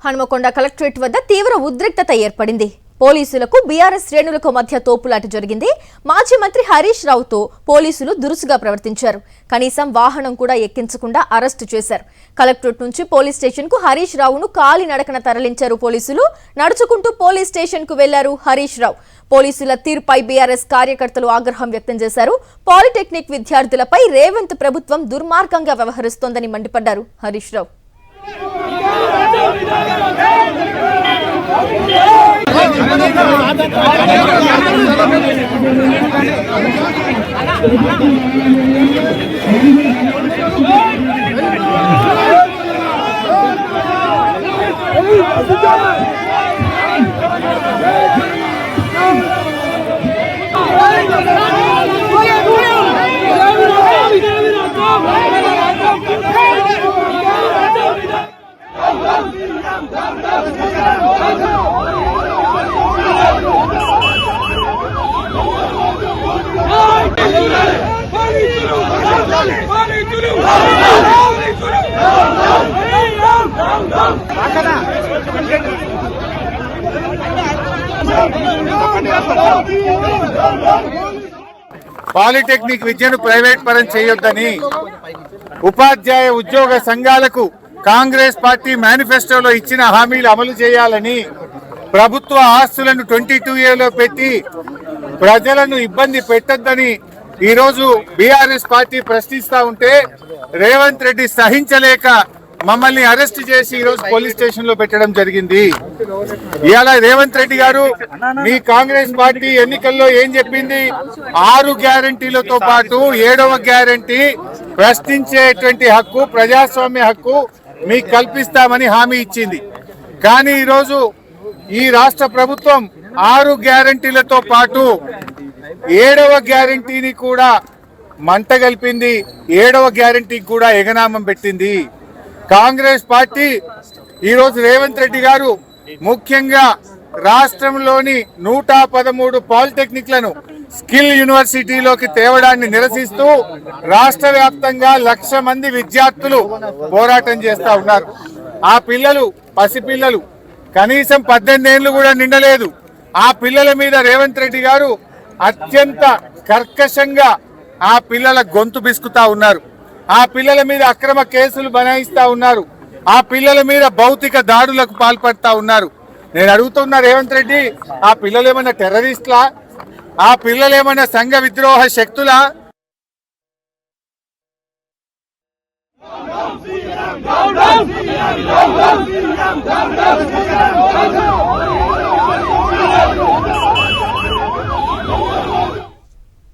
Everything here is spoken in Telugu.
హనుమకొండ కలెక్టరేట్ వద్ద తీవ్ర ఉద్రిక్తత ఏర్పడింది. పోలీసులకు బీఆర్ఎస్ శ్రేణులకు మధ్య తోపులాట జరిగింది. మాజీ మంత్రి హరీష్ రావుతో పోలీసులు దురుసుగా ప్రవర్తించారు. కనీసం వాహనం కూడా ఎక్కించకుండా అరెస్టు చేశారు. కలెక్టరేట్ నుంచి పోలీస్ స్టేషన్ కు హరీష్ రావును కాలినడకన తరలించారు పోలీసులు. నడుచుకుంటూ పోలీస్ స్టేషన్ కు వెళ్లారు హరీష్ రావు. పోలీసుల తీరుపై బీఆర్ఎస్ కార్యకర్తలు ఆగ్రహం వ్యక్తం చేశారు. పాలిటెక్నిక్ విద్యార్థులపై రేవంత్ ప్రభుత్వం దుర్మార్గంగా వ్యవహరిస్తోందని మండిపడ్డారు హరీష్ రావు. పాలిటెక్నిక్ విద్యను ప్రైవేట్ పరం చేయొద్దని ఉపాధ్యాయ ఉద్యోగ సంఘాలకు కాంగ్రెస్ పార్టీ మేనిఫెస్టోలో ఇచ్చిన హామీలు అమలు చేయాలని, ప్రభుత్వ ఆస్తులను 22A పెట్టి ప్రజలను ఇబ్బంది పెట్టొద్దని ఈరోజు బీఆర్ఎస్ పార్టీ ప్రశ్నిస్తా ఉంటే రేవంత్ రెడ్డి సహించలేక మమ్మల్ని అరెస్ట్ చేసి ఈరోజు పోలీస్ స్టేషన్ లో పెట్టడం జరిగింది. ఇవాళ రేవంత్ రెడ్డి గారు మీ కాంగ్రెస్ పార్టీ ఎన్నికల్లో ఏం చెప్పింది? 6 గ్యారంటీలతో పాటు 7వ గ్యారంటీ ప్రశ్నించేటువంటి హక్కు, ప్రజాస్వామ్య హక్కు మీకు కల్పిస్తామని హామీ ఇచ్చింది. కానీ ఈరోజు ఈ రాష్ట్ర ప్రభుత్వం 6 గ్యారంటీలతో పాటు 7వ గ్యారంటీని కూడా మంట కలిపింది. 7వ గ్యారంటీకి కూడా ఎగనామం పెట్టింది. కాంగ్రెస్ పార్టీ ఈరోజు రేవంత్ రెడ్డి గారు ముఖ్యంగా రాష్ట్రంలోని 113 పాలిటెక్నిక్లను స్కిల్ యూనివర్సిటీలోకి తేవడాన్ని నిరసిస్తూ రాష్ట్ర వ్యాప్తంగా 1,00,000 మంది విద్యార్థులు పోరాటం చేస్తా ఉన్నారు. ఆ పిల్లలు పసిపిల్లలు, కనీసం 18 ఏళ్లు కూడా నిండలేదు. ఆ పిల్లల మీద రేవంత్ రెడ్డి గారు అత్యంత కర్కశంగా ఆ పిల్లల గొంతు బిసుకుతా ఉన్నారు. ఆ పిల్లల మీద అక్రమ కేసులు బనాయిస్తా ఉన్నారు. ఆ పిల్లల మీద భౌతిక దాడులకు పాల్పడతా ఉన్నారు. నేను అడుగుతున్నా రేవంత్ రెడ్డి, ఆ పిల్లలు ఏమన్నా టెర్రరిస్టులా? ఆ పిల్లలు ఏమన్నా సంఘ విద్రోహ శక్తులా? Down, down, down, down, down, down, down, down.